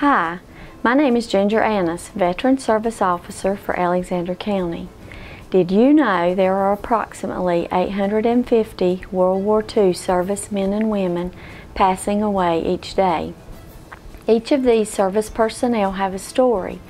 Hi, my name is Ginger Annis, Veteran Service Officer for Alexander County. Did you know there are approximately 850 World War II servicemen and women passing away each day? Each of these service personnel have a story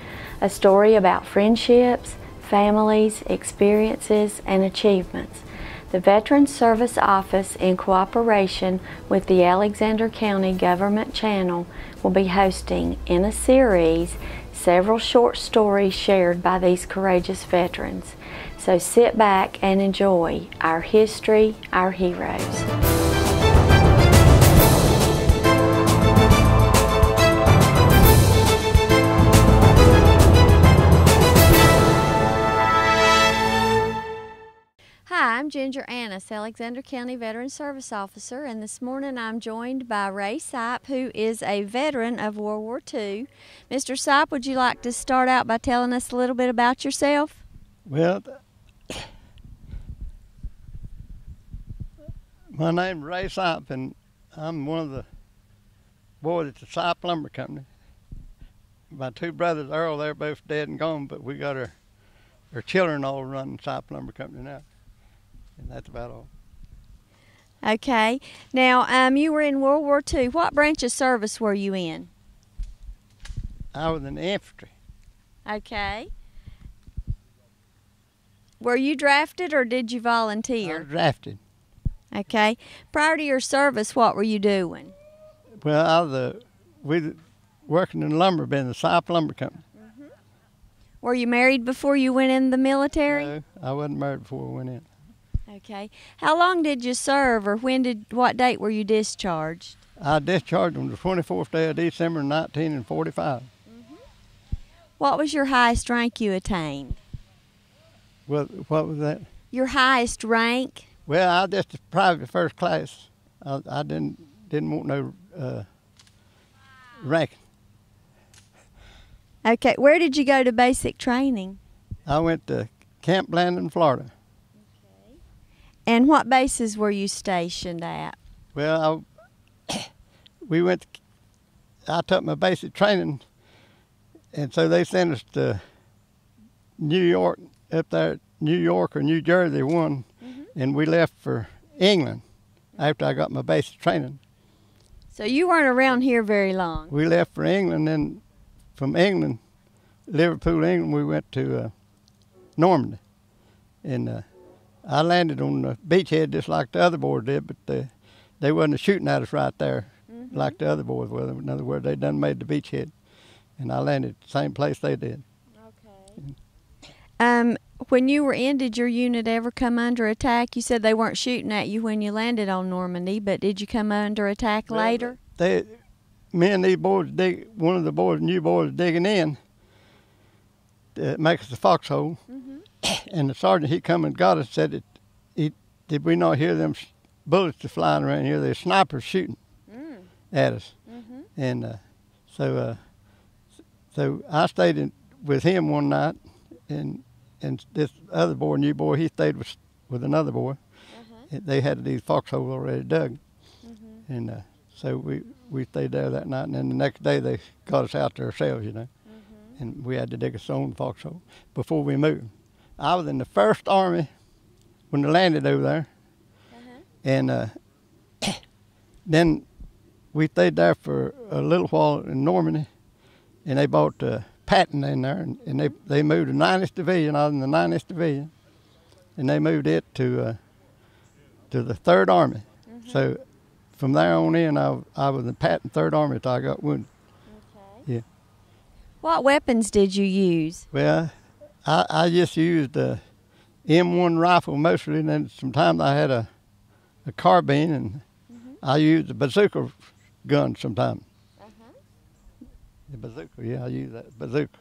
about friendships, families, experiences, and achievements. The Veteran Service Office, in cooperation with the Alexander County Government Channel, will be hosting, in a series, several short stories shared by these courageous veterans. So sit back and enjoy our history, our heroes. Hi, I'm Ginger Annis, Alexander County Veteran Service Officer, and this morning I'm joined by Ray Sipe, who is a veteran of World War II. Mr. Sipe, would you like to start out by telling us a little bit about yourself? Well, my name's Ray Sipe, and I'm one of the boys at the Sipe Lumber Company. My two brothers, Earl, they're both dead and gone, but we got our children all running Sipe Lumber Company now. And that's about all. Okay. Now, you were in World War II. What branch of service were you in? I was in the infantry. Okay. Were you drafted or did you volunteer? I was drafted. Okay. Prior to your service, what were you doing? Well, we were working in the lumber business, Sipe Lumber Company. Mm-hmm. Were you married before you went in the military? No, I wasn't married before I went in. Okay. How long did you serve, or what date were you discharged? I discharged on the 24th day of December 1945. Mm-hmm. What was your highest rank you attained? What was that? Your highest rank? Well, I just private first class. I didn't want no ranking. Okay. Where did you go to basic training? I went to Camp Blandon, Florida. And what bases were you stationed at? Well, I took my basic training, and so they sent us to New York, up there, New York or New Jersey, one, and we left for England after I got my basic training. So you weren't around here very long? We left for England, and from England, Liverpool, England, we went to Normandy, and I landed on the beachhead just like the other boys did, but they wasn't shooting at us right there like the other boys were. In other words, they done made the beachhead, and I landed the same place they did. Okay. When you were in, did your unit ever come under attack? You said they weren't shooting at you when you landed on Normandy, but did you come under attack later? Me and these boys, one of the boys, new boys, digging in to make us a foxhole. And the sergeant, he come and got us, said, did we not hear them bullets flying around here? They're snipers shooting at us. And so I stayed with him one night, and this other boy, new boy, he stayed with another boy. They had these foxholes already dug. And so we stayed there that night, and then the next day they got us out there ourselves, you know. And we had to dig us own foxhole before we moved. I was in the 1st Army when they landed over there, and then we stayed there for a little while in Normandy, and they bought Patton in there, and they moved the 90th Division. I was in the 90th Division, and they moved it to the 3rd Army. So from there on in, I was in Patton 3rd Army until I got wounded. Okay. Yeah. What weapons did you use? Well, I just used a M1 rifle mostly, and then sometimes I had a carbine, and I used a bazooka gun sometimes. The bazooka, yeah, I used that bazooka.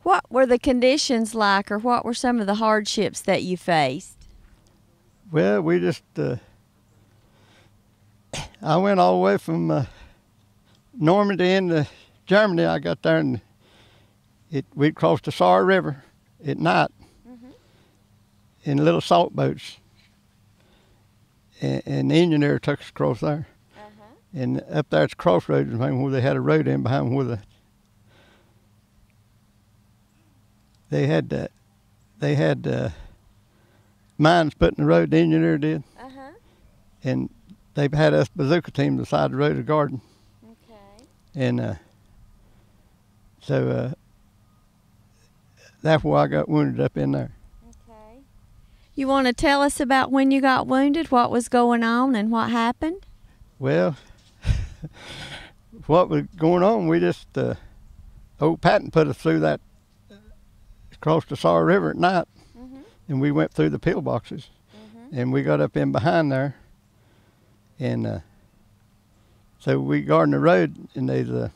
What were the conditions like, or what were some of the hardships that you faced? Well, we just, I went all the way from Normandy into Germany. I got there, and we'd cross the Saar River at night in little salt boats, and the engineer took us across there. And up there at the crossroads, where they had a road in behind where they had mines put in the road, the engineer did. Uh-huh. And they had us bazooka team beside the road of the garden. Okay. And so that's where I got wounded up in there. Okay. You want to tell us about when you got wounded, what was going on, and what happened? Well, what was going on, we just, old Patton put us through that, across the Sorry River at night, and we went through the pillboxes, and we got up in behind there, and so we guarding the road, and there's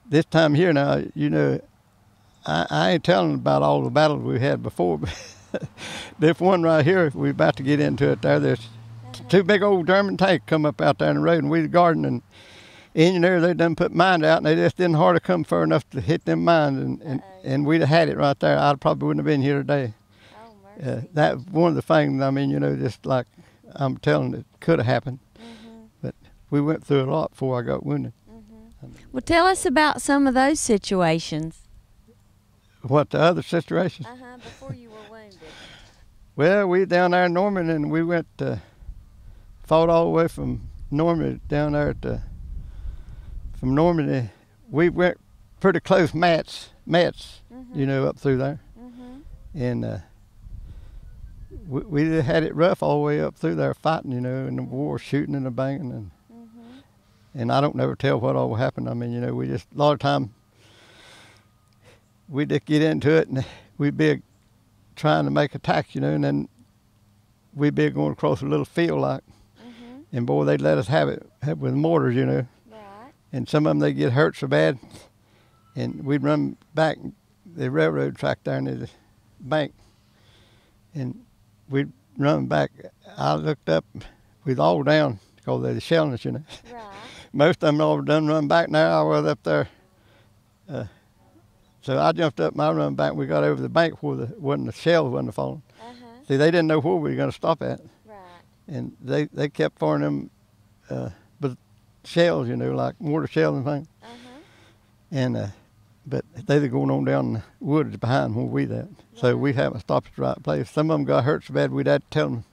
this time here now, you know, I ain't telling about all the battles we had before, but this one right here, we're about to get into it there. There's two big old German tanks come up out there in the road, and we was guarding, and engineers, they done put mines out, and they just didn't hardly come far enough to hit them mines, and we'd have had it right there. I probably wouldn't have been here today. Oh, mercy. That was one of the things, I mean, you know, just like I'm telling, it could have happened. But we went through a lot before I got wounded. Well, tell us about some of those situations. What, the other situations? Before you were wounded. Well, we down there in Norman, and we went, fought all the way from Norman down there at from Normandy. We went pretty close Metz, you know, up through there. And we had it rough all the way up through there fighting, you know, in the war, shooting and a banging. And I don't never tell what all happened. I mean, you know, we just, a lot of time, we'd just get into it, and we'd be trying to make attacks, you know, and then we'd be going across a little field like, and boy, they'd let us have it with mortars, you know. Right. And some of them, they'd get hurt so bad, and we'd run back the railroad track there near the bank, and we'd run back. I looked up, we'd all down, because they're shelling us, you know. Right. Most of them all done run back now. I was up there. So I jumped up and I run back. We got over the bank where the shells wasn't falling. See, they didn't know where we were going to stop at. Right. And they kept firing them shells, you know, like mortar shells and things. And but they were going on down the woods behind where we at. So we haven't stopped at the right place. Some of them got hurt so bad we'd had to tell them.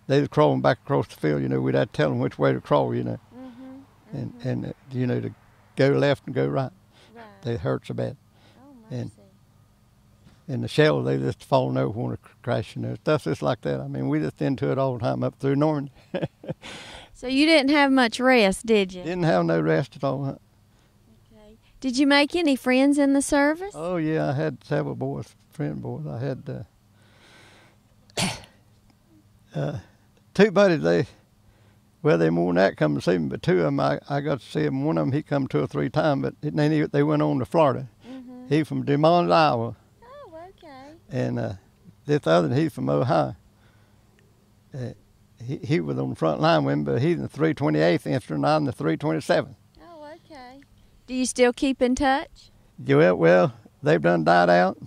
They was crawling back across the field, you know. We'd had to tell them which way to crawl, you know. And you know, to go left and go right. Right. They hurt so bad. Oh, mercy. And the shells, they just falling over when they're crashing. There, stuff just like that. I mean, we just into it all the time up through Norman. So you didn't have much rest, did you? Didn't have no rest at all. Okay. Did you make any friends in the service? Oh yeah, I had several boys, friend boys. I had two buddies. They more than that come to see me, but two of them I got to see them. One of them he come 2 or 3 times, but then they went on to Florida. He from Des Moines, Iowa. Oh, okay. And this other, he's from Ohio. He was on the front line with him, but he's in the 328th Infantry and I'm in the 327th. Oh, okay. Do you still keep in touch? Yeah, well, they've done died out,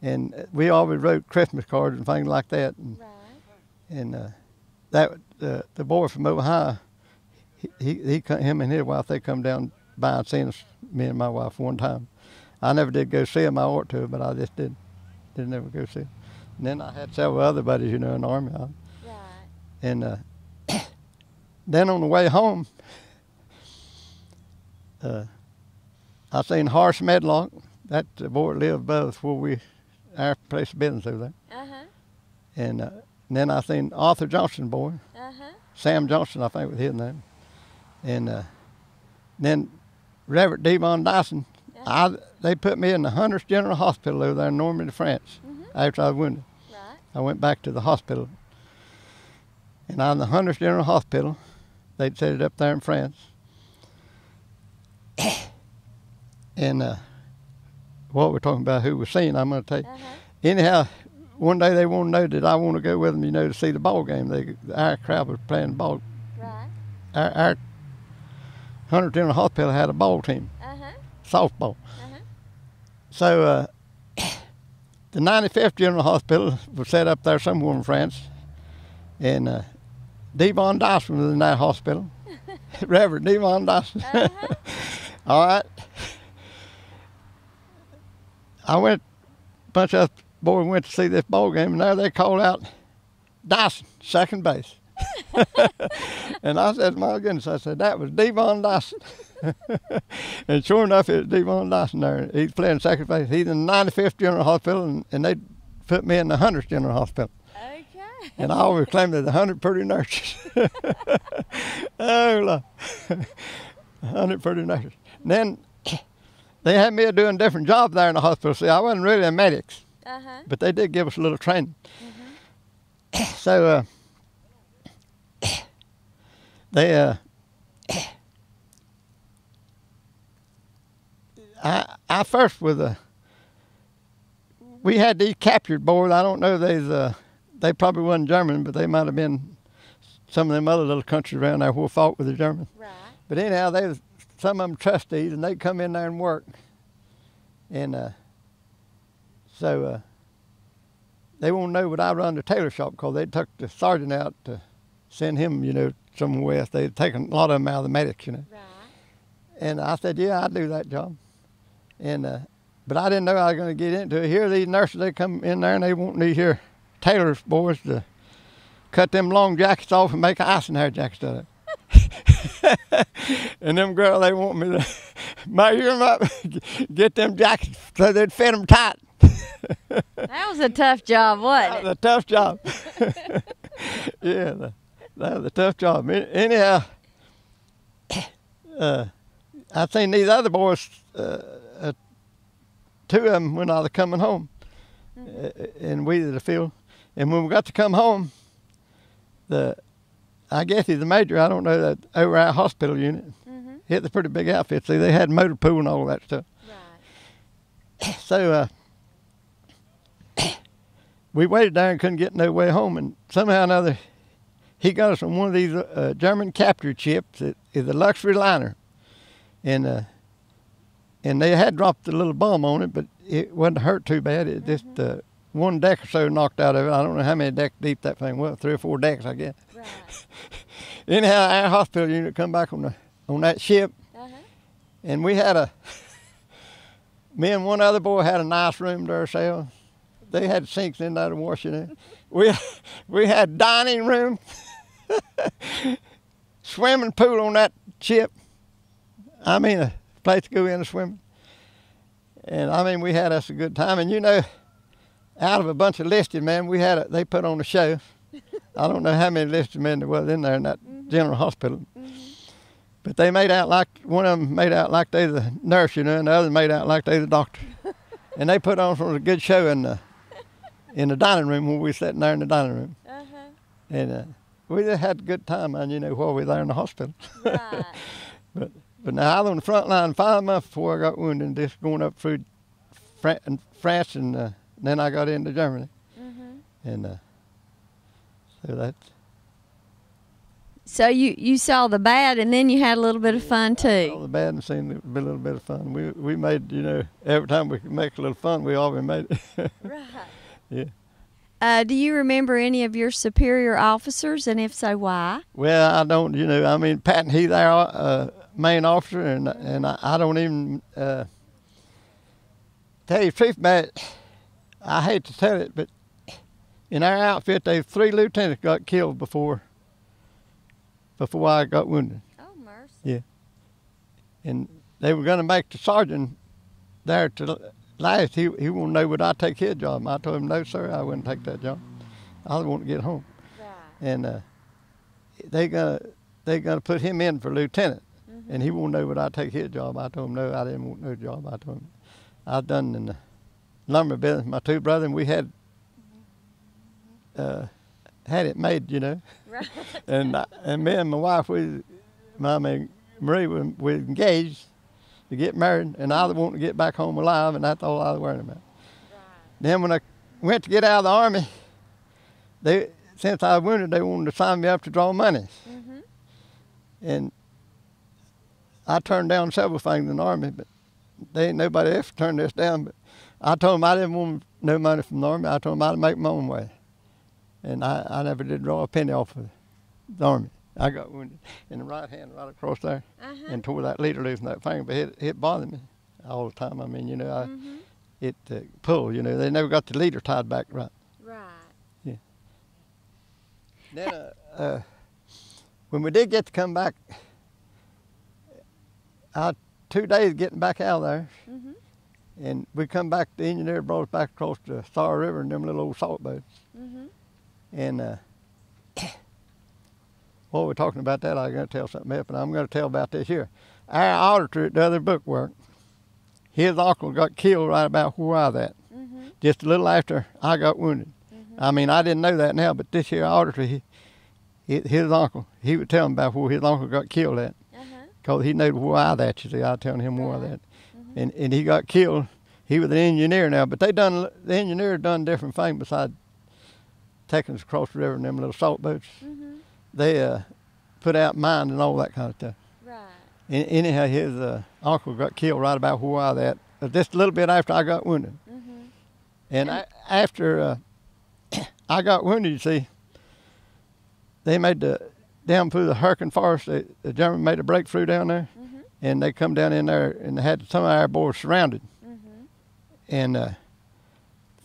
and we always wrote Christmas cards and things like that. And, Right. and the boy from Ohio, him and his wife, they come down by and seen us, me and my wife, one time. I never did go see him. I ought to, but I just didn't ever go see him. And then I had several other buddies, you know, in the Army. Right. And then on the way home, I seen Harsh Medlock. That's the boy that lived above where our place of business over there. And then I seen Arthur Johnson boy. Sam Johnson, I think was his name. And then Reverend Devon Dyson. They put me in the 100th General Hospital over there in Normandy, France, after I was wounded. Right. I went back to the hospital. And I'm in the 100th General Hospital. They'd set it up there in France. And what we're talking about, who was seen, I'm going to tell you. Anyhow, one day they want to know that I want to go with them, you know, to see the ball game. Our crowd was playing ball. Right. Our 100th General Hospital had a ball team, softball. So the 95th General Hospital was set up there somewhere in France, and Devon Dyson was in that hospital. Reverend Devon Dawson. Uh-huh. All right. I went, a bunch of us boys went to see this ball game, and there they called out Dyson, second base. And I said, my goodness, I said, that was Devon Dyson. And sure enough, it was Devon Dyson there. He's playing second base. He's in the 95th General Hospital, and they put me in the 100th General Hospital. Okay. And I always claimed that the 100 pretty nurses. Oh, Lord. 100 pretty nurses. And then they had me doing different jobs there in the hospital. See, I wasn't really a medic, but they did give us a little training. So I first we had these captured boys. I don't know, they probably wasn't German, but they might have been some of them other little countries around there who fought with the Germans. Right. But anyhow, they was some of them trustees, and they'd come in there and work. And so they won't know what I run the tailor shop, because they took the sergeant out to send him, somewhere else. They'd taken a lot of them out of the medics, Right. And I said, yeah, I'd do that job. And but I didn't know I was going to get into it. Here, these nurses, they come in there and they want these here tailors boys to cut them long jackets off and make icing hair jackets out of it. And them girls, they want me to measure them up, get them jackets so they'd fit them tight. That was a tough job, wasn't That was a tough job. Yeah, that was a tough job. Anyhow, I seen these other boys, two of them when I was coming home, in the field. And when we got to come home, I guess he's the major, I don't know, that over our hospital unit. It's a pretty big outfit. See, they had motor pool and all that stuff. Right. So we waited there and couldn't get no way home, and somehow or another, he got us on one of these German capture ships. It is a luxury liner, and they had dropped a little bomb on it, but it wasn't hurt too bad. It just one deck or so knocked out of it. I don't know how many decks deep that thing was, 3 or 4 decks, I guess. Right. Anyhow, our hospital unit come back on that ship, and we had me and one other boy had a nice room to ourselves. They had sinks in there to wash it in. We had dining room, swimming pool on that ship. I mean, a place to go in and swim. And I mean, we had us a good time. And out of a bunch of listed men, they put on a show. I don't know how many listed men there was in there in that general hospital. But they made out like, one of them made out like they the nurse, and the other made out like they the doctor. And they put on a good show in the dining room when we were sitting there in the dining room. And we just had a good time, while we were there in the hospital. Right. But now I was on the front line 5 months before I got wounded, just going up through France, and then I got into Germany. And so that's... So you saw the bad, and then you had a little bit of fun too. All the bad and seen a little bit of fun. We made, every time we could make a little fun, we always made it. Right. Yeah. Do you remember any of your superior officers, and if so, why? Well, I don't. I mean, Pat, he's our main officer, and I don't even tell you the truth about it. I hate to tell it, but in our outfit, 3 lieutenants got killed before I got wounded. Oh, mercy. Yeah. And they were going to make the sergeant there to last. He won't know would I take his job. I told him, no, sir, I wouldn't take that job. I want to get home. Right. And they gonna put him in for lieutenant, and he won't know would I take his job. I told him, no, I didn't want no job. I told him, I've done in the lumber business. My 2 brothers, and we had it made, Right. And me and my wife, Marie, we engaged to get married, and I wanted to get back home alive, and that's all I was worried about. Right. Then when I went to get out of the Army, since I was wounded, they wanted to sign me up to draw money. And I turned down several things in the Army, but ain't nobody else turned this down. But I told them I didn't want no money from the Army. I told them I'd make my own way. And I never did draw a penny off of the Army. I got wounded in the right hand right across there and tore that leader loose in that finger, but it bothered me all the time. I mean, you know, it pulled, you know. They never got the leader tied back right. Right. Yeah. Then when we did get to come back, 2 days getting back out of there, and we come back, the engineer brought us back across the Star River in them little old salt boats. And while we're talking about that, I'm going to tell something else, but I'm going to tell about this here. Our auditor at the other bookwork, his uncle got killed right about where I was at, just a little after I got wounded. I mean, I didn't know that now, but this here auditor, his uncle, he would tell him about where his uncle got killed at. Because he knew where I was at, you see, I was telling him where I was at. And he got killed. He was an engineer now, but the engineer done different things besides taking us across the river in them little salt boats. They put out mines and all that kind of stuff. Right. Anyhow, his uncle got killed right about where I was at, just a little bit after I got wounded. And after I got wounded, you see, they made down through the Hurricane Forest, the German made a breakthrough down there, and they come down in there and they had some of our boys surrounded. And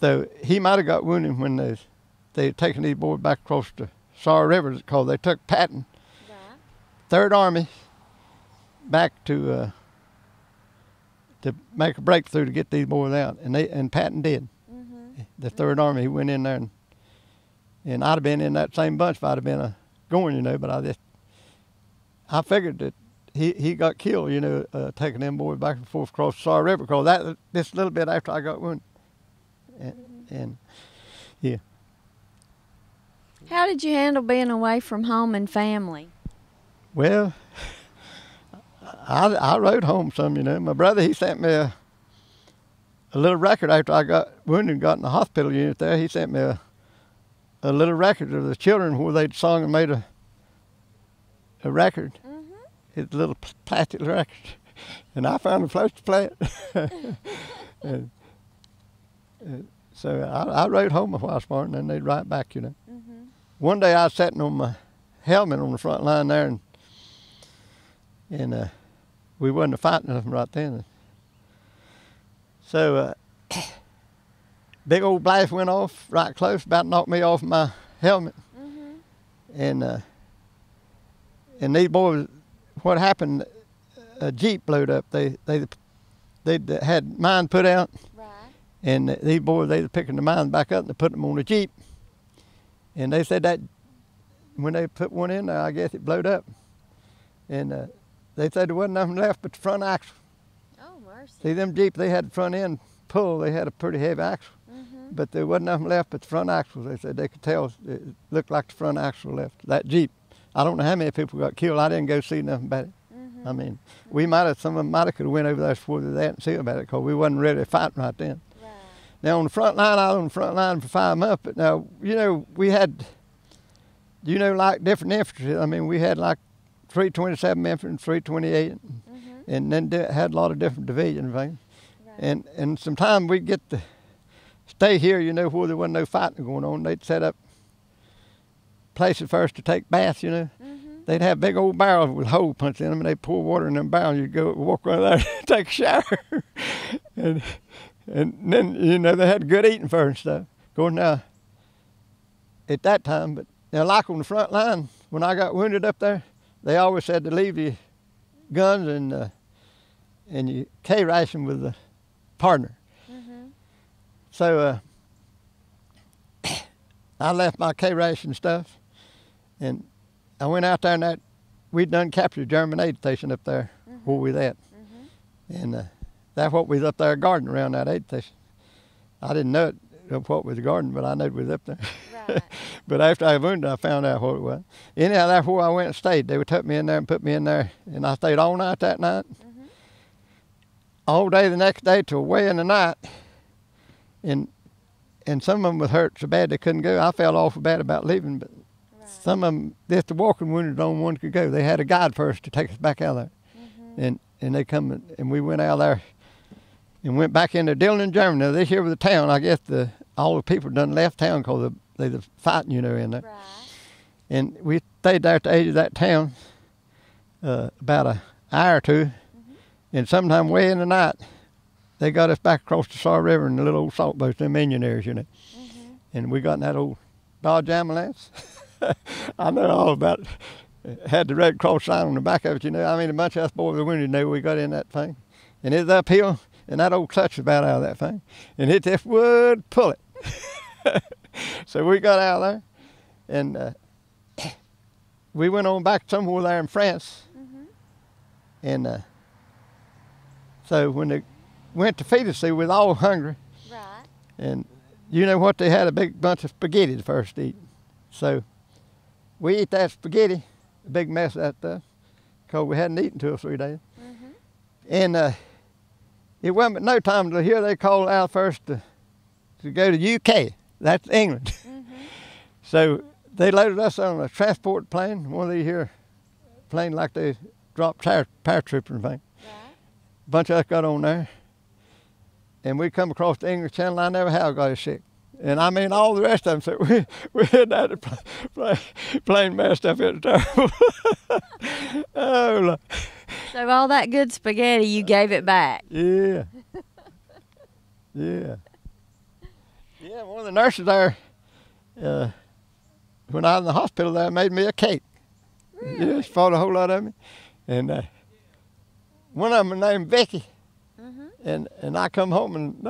so he might have got wounded when they had taken these boys back across the Sar River, because they took Patton, 3rd Army, back to make a breakthrough to get these boys out, and Patton did. The 3rd Army, he went in there, and I'd have been in that same bunch if I'd have been going, you know, but I figured that he got killed, you know, taking them boys back and forth across the Sar River, because this a little bit after I got wounded. And yeah. How did you handle being away from home and family? Well, I rode home some, you know. My brother, he sent me a little record after I got wounded and got in the hospital unit there. He sent me a little record of the children where they'd sung and made a record. It's a little plastic record. And I found a place to play it. So I rode home a while smart, and then they'd ride back, you know. One day I was sitting on my helmet on the front line there, and we wasn't fighting nothing right then. So big old blast went off right close, about knocked me off my helmet. And these boys, what happened, a Jeep blowed up. They had mine put out, and these boys, they were picking the mines back up and they put them on a Jeep. And they said that when they put one in there, I guess it blowed up. And they said there wasn't nothing left but the front axle. Oh, mercy. See, them Jeeps, they had the front end pull. They had a pretty heavy axle. But there wasn't nothing left but the front axle. They said they could tell it looked like the front axle left. That Jeep. I don't know how many people got killed. I didn't go see nothing about it. I mean, some of them might have could have went over there before that and see about it, because we wasn't ready to fight right then. Now, on the front line, I was on the front line for 5 months, but now, you know, we had, you know, like different infantry. I mean, we had like 327 infantry, 328, and then had a lot of different divisions and things. And sometimes we'd get to stay here, you know, where there wasn't no fighting going on. They'd set up places for us to take baths, you know. They'd have big old barrels with hole punched in them, and they'd pour water in them barrels. You'd go walk around there and take a shower. And then, you know, they had good eating for and stuff. Of course, now, at that time, but now, like on the front line, when I got wounded up there, they always said to leave your guns and your K-ration with the partner. So I left my K-ration stuff, and I went out there, and we'd done captured a German aid station up there where we was at. And that's what we was up there guarding around that aid station. I didn't know what was guarding, but I knew we was up there. But after I was wounded, I found out what it was. Anyhow, that's where I went and stayed. They would took me in there and put me in there, and I stayed all night that night. All day the next day till way in the night. And some of them was hurt so bad they couldn't go. I felt awful bad about leaving, but some of them, just the walking wounded, the only one could go. They had a guide first to take us back out of there. And they come, and we went out there and went back into Dillon, Germany. Now, this here was the town. I guess all the people done left town because they were fighting, you know, in there. And we stayed there at the edge of that town about an hour or two, and sometime way in the night, they got us back across the Sar River in the little old salt boats, them engineers, you know. And we got in that old Dodge ambulance. I know all about it. It had the Red Cross sign on the back of it, you know. I mean, a bunch of us boys were wounded, we got in that thing. And it's uphill, and that old clutch was about out of that thing. And it just would pull it. So we got out of there, and we went on back somewhere there in France. And so when they went to feed us, they was all hungry. Right. And you know what? They had a big bunch of spaghetti to first eat. So we ate that spaghetti, a big mess of that stuff, because we hadn't eaten 2 or 3 days. And it wasn't but no time till here they called out first to go to UK. That's England. So they loaded us on a transport plane, one of these here plane like they drop paratroopers and things. Right. A bunch of us got on there, and we come across the English Channel. I never have got sick. And I mean, all the rest of them said, we had that plane messed up at the time. Oh, look. So all that good spaghetti, you gave it back. Yeah. Yeah. Yeah, one of the nurses there, when I was in the hospital there, made me a cake. Really? Yeah, she fought a whole lot of me. And one of them was named Vicky. And I come home and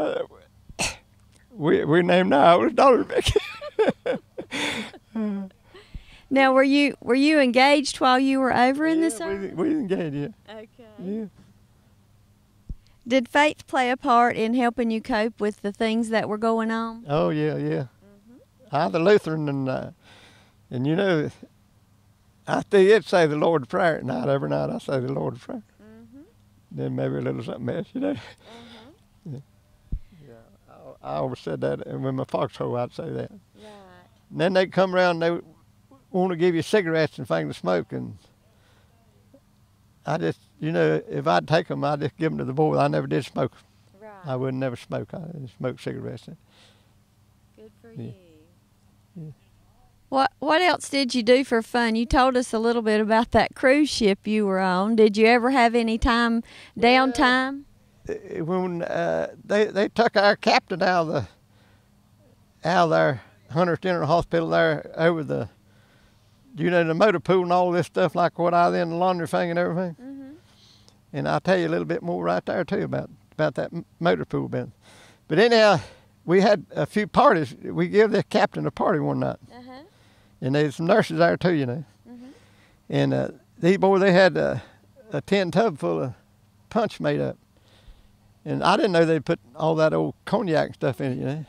we named our oldest daughter Vicky. Now, were you engaged while you were over in the service? We engaged, yeah. Okay. Yeah. Did faith play a part in helping you cope with the things that were going on? Oh yeah, yeah. I was a Lutheran, and you know, I still did say the Lord's Prayer at night. Every night I say the Lord's Prayer. Then maybe a little something else, you know. Yeah. I always said that, and when my foxhole, I'd say that. Right. And then they'd come around, they want to give you cigarettes and things to smoke, and I just, you know, if I'd take them, I'd just give them to the boys. I never did smoke. Right. I would never smoke. I didn't smoke cigarettes. Good for Yeah. you. Yeah. What else did you do for fun? You told us a little bit about that cruise ship you were on. Did you ever have any downtime? When they took our captain out of their Hunter's General Hospital there over the, you know, the motor pool and all this stuff like what I was in, the laundry thing and everything. And I'll tell you a little bit more right there too about that motor pool business. But anyhow, we had a few parties. We gave the captain a party one night. And there's some nurses there too, you know. And these boys, they had a tin tub full of punch made up. And I didn't know they'd put all that old cognac and stuff in it, you know.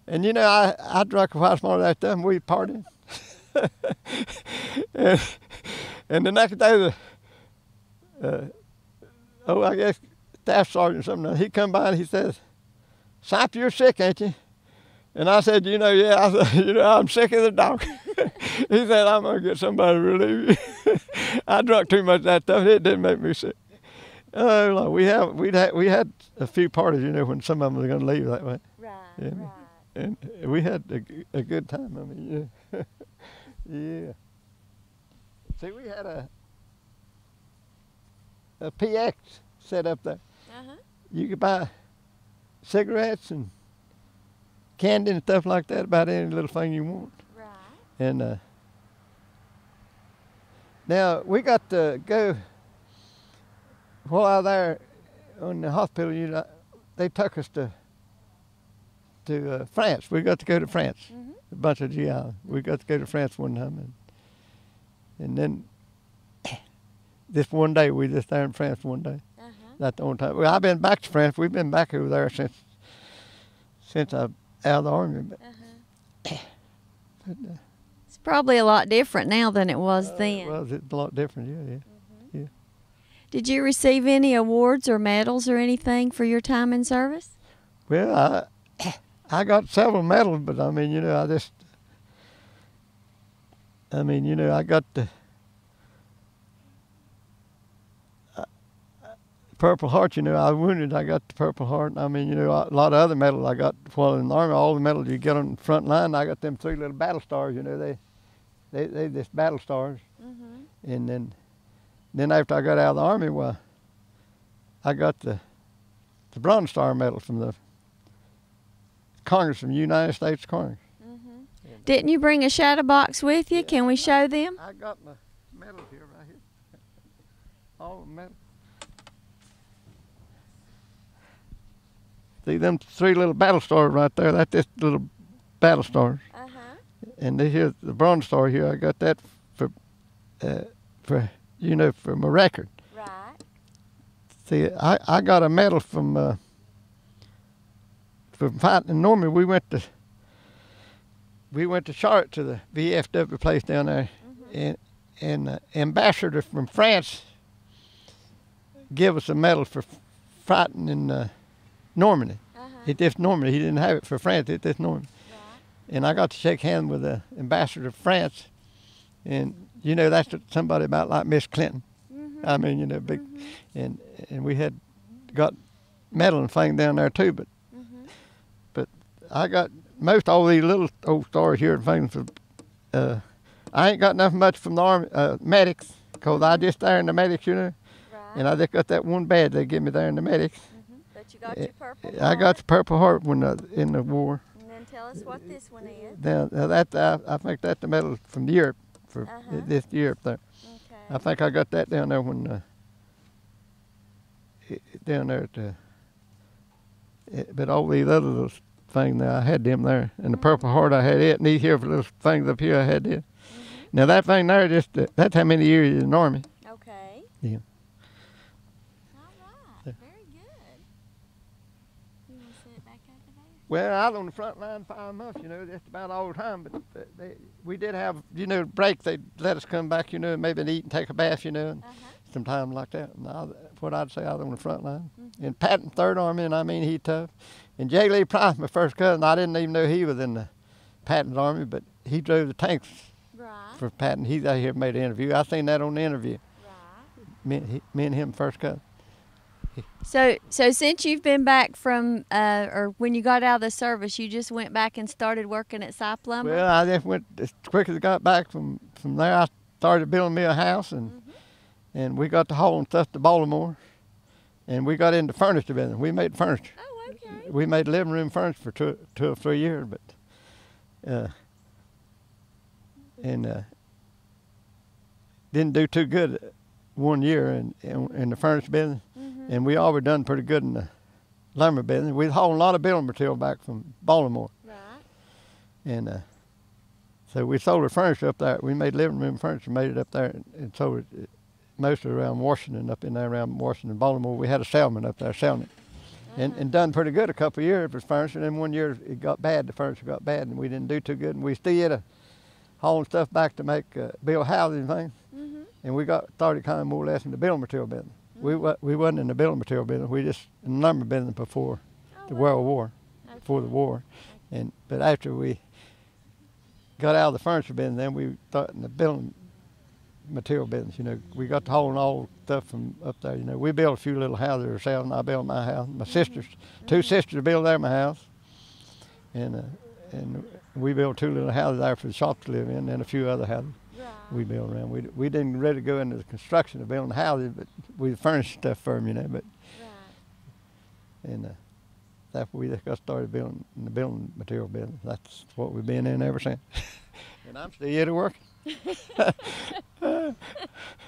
And you know, I drank a while more of that stuff and we partied. and the next day, I guess staff sergeant or something, he come by and he says, "Sipe, you're sick, ain't you?" And I said, "You know, yeah." I said, "You know, I'm sick as a dog." He said, "I'm gonna get somebody to relieve you." I drank too much of that stuff. It didn't make me sick. Oh, we had a few parties, you know, when some of them were gonna leave that way. Right. Yeah. Right. And we had a good time. I mean, yeah. Yeah. See, we had a PX set up there. You could buy cigarettes and candy and stuff like that, about any little thing you want. Right. And now we got to go, while I was there in the hospital, you know, they took us to France. We got to go to France. A bunch of GI. We got to go to France one time, and then this one day we just there in France one day. That's the only time. Well, I've been back to France. We've been back over there since I'm out of the army. But, It's probably a lot different now than it was then. Well, it's a lot different. Yeah. Did you receive any awards or medals or anything for your time in service? Well, I got several medals, but I mean, you know, I got the Purple Heart. You know, I was wounded. I got the Purple Heart. I mean, you know, a lot of other medals I got while in the army. All the medals you get on the front line, I got them 3 little battle stars. You know, They just battle stars. Mm-hmm. And then after I got out of the Army, well, I got the Bronze Star Medal from the Congress, from the United States Congress. Mm-hmm. Didn't you bring a shadow box with you? Can we show them? I got my medals here, right here. All the medals. See them 3 little battle stars right there? That's just little battle stars. Uh-huh. And here's the Bronze Star here. I got that for my record. Right. See, I got a medal from fighting in Normandy. We went to Charlotte to the VFW place down there, Mm-hmm. and the ambassador from France gave us a medal for fighting in Normandy. Uh-huh. It just Normandy. He didn't have it for France. It just Normandy. Right. And I got to shake hands with the ambassador of France, and that's somebody about like Miss Clinton. Mm-hmm. I mean, big, Mm-hmm. and we had got medal and thing down there too, but I got most all these little old stars here and things. I ain't got nothing much from the Army medics, because I just there in the medics, Right. and I just got that one badge they give me there in the medics. Mm-hmm. But you got your Purple Heart. I got the Purple Heart when in the war. And then tell us what this one is. Now that I think that's the medal from Europe for this Europe there. Okay. I think I got that down there when down there at the. But all these other little things there, I had them there, and the Purple Heart I had it, and these here little things up here I had it. Now that thing there, that's how many years in the Army. Okay. Yeah. All right. Very good. You want to sit back over there? Well, I was on the front line 5 months, just about all the time. But we did have, break. They let us come back, maybe eat and take a bath, and sometime like that. And what I'd say, I was on the front line. And Patton, 3rd Army, and I mean, he tough. And J. Lee Price, my first cousin, I didn't even know he was in the Patton's Army, but he drove the tanks for Patton. He's out here made an interview. I seen that on the interview. Right. Me and him first cousin. So since you've been back from, or when you got out of the service, you just went back and started working at Sipe Lumber? Well, I just went as quick as I got back from there. I started building me a house, and we got to hauling stuff to Baltimore, and we got into furniture business. We made furniture. Oh, okay. We made living room furniture for two or 3 years, but didn't do too good 1 year in the furniture business. And we always done pretty good in the lumber business. We hauled a lot of building material back from Baltimore. Right. And so we sold our furniture up there. We made living room furniture, made it up there, and sold it mostly around Washington, up in there around Washington, Baltimore. We had a salesman up there selling it. And done pretty good a couple of years for furniture. And then 1 year it got bad, the furniture got bad, and we didn't do too good. And we still had hauling stuff back to make build houses and things. And we started kind of more or less in the building material business. We wasn't in the building material business. We just in the lumber business before the World War, before the war. But after we got out of the furniture business, then we started in the building material business. We got to hauling all stuff from up there. We built a few little houses ourselves, and I built my house. My sisters, 2 sisters built there my house, and we built 2 little houses there for the shop to live in, and a few other houses. We built around. We didn't really go into the construction of building houses, but we furnished stuff for them, But and that's what we just got started building in the building material business. That's what we've been in ever since. And I'm still here to work.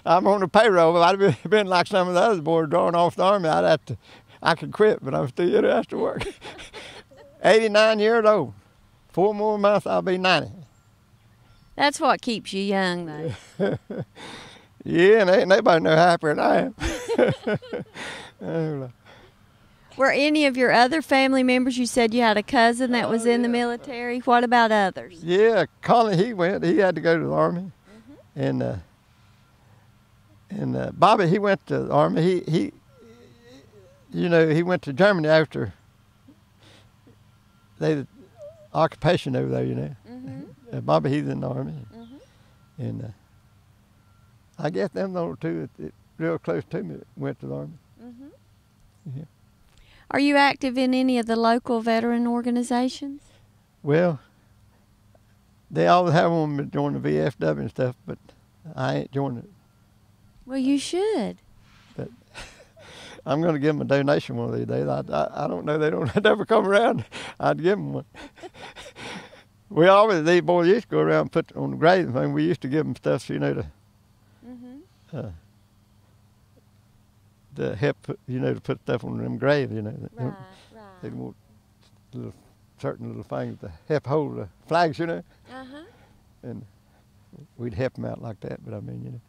I'm on the payroll. If I'd been like some of the other boys drawing off the Army, I could quit, but I'm still here to work. 89 years old. 4 more months, I'll be 90. That's what keeps you young, though. Yeah, and ain't nobody no happier than I am. Were any of your other family members, you said you had a cousin that was in the military. What about others? Yeah, Colin, he had to go to the Army. And Bobby, he went to the Army. He went to Germany after the occupation over there, Bobby, he's in the Army. And I guess them those 2 real close to me went to the Army. Yeah. Are you active in any of the local veteran organizations? Well, They always have them to join the VFW and stuff, but I ain't joined it. Well, you should. But I'm going to give them a donation one of these days. I don't know. They don't never come around. I'd give them one. These boys used to go around and put on the graves. I mean, we used to give them stuff, you know, to help, you know, to put stuff on them graves, you know. Right. They want certain little things to help hold the flags, you know. And we'd help them out like that, but I mean, you know.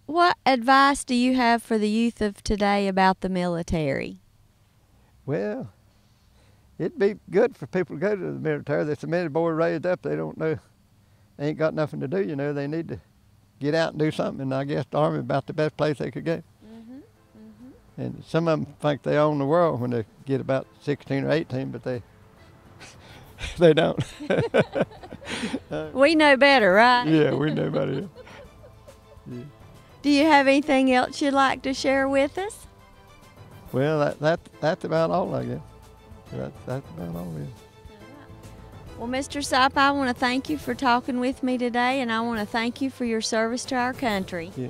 What advice do you have for the youth of today about the military? Well, it'd be good for people to go to the military. There's so many boys raised up, they don't know, they ain't got nothing to do, you know. They need to get out and do something, and I guess the Army is about the best place they could go. And some of them think they own the world when they get about 16 or 18, but they don't. We know better, right? Yeah, we know better. Yeah. Do you have anything else you'd like to share with us? Well, that's about all, I guess. That's about all it is. Well, Mr. Sipe, I want to thank you for talking with me today, and I want to thank you for your service to our country. Yeah.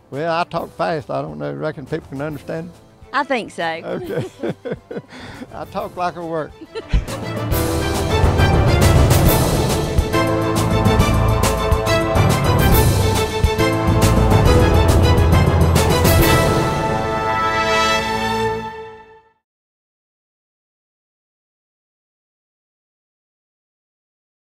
Well, I talk fast. I don't know. Reckon people can understand? I think so. Okay. I talk like I work.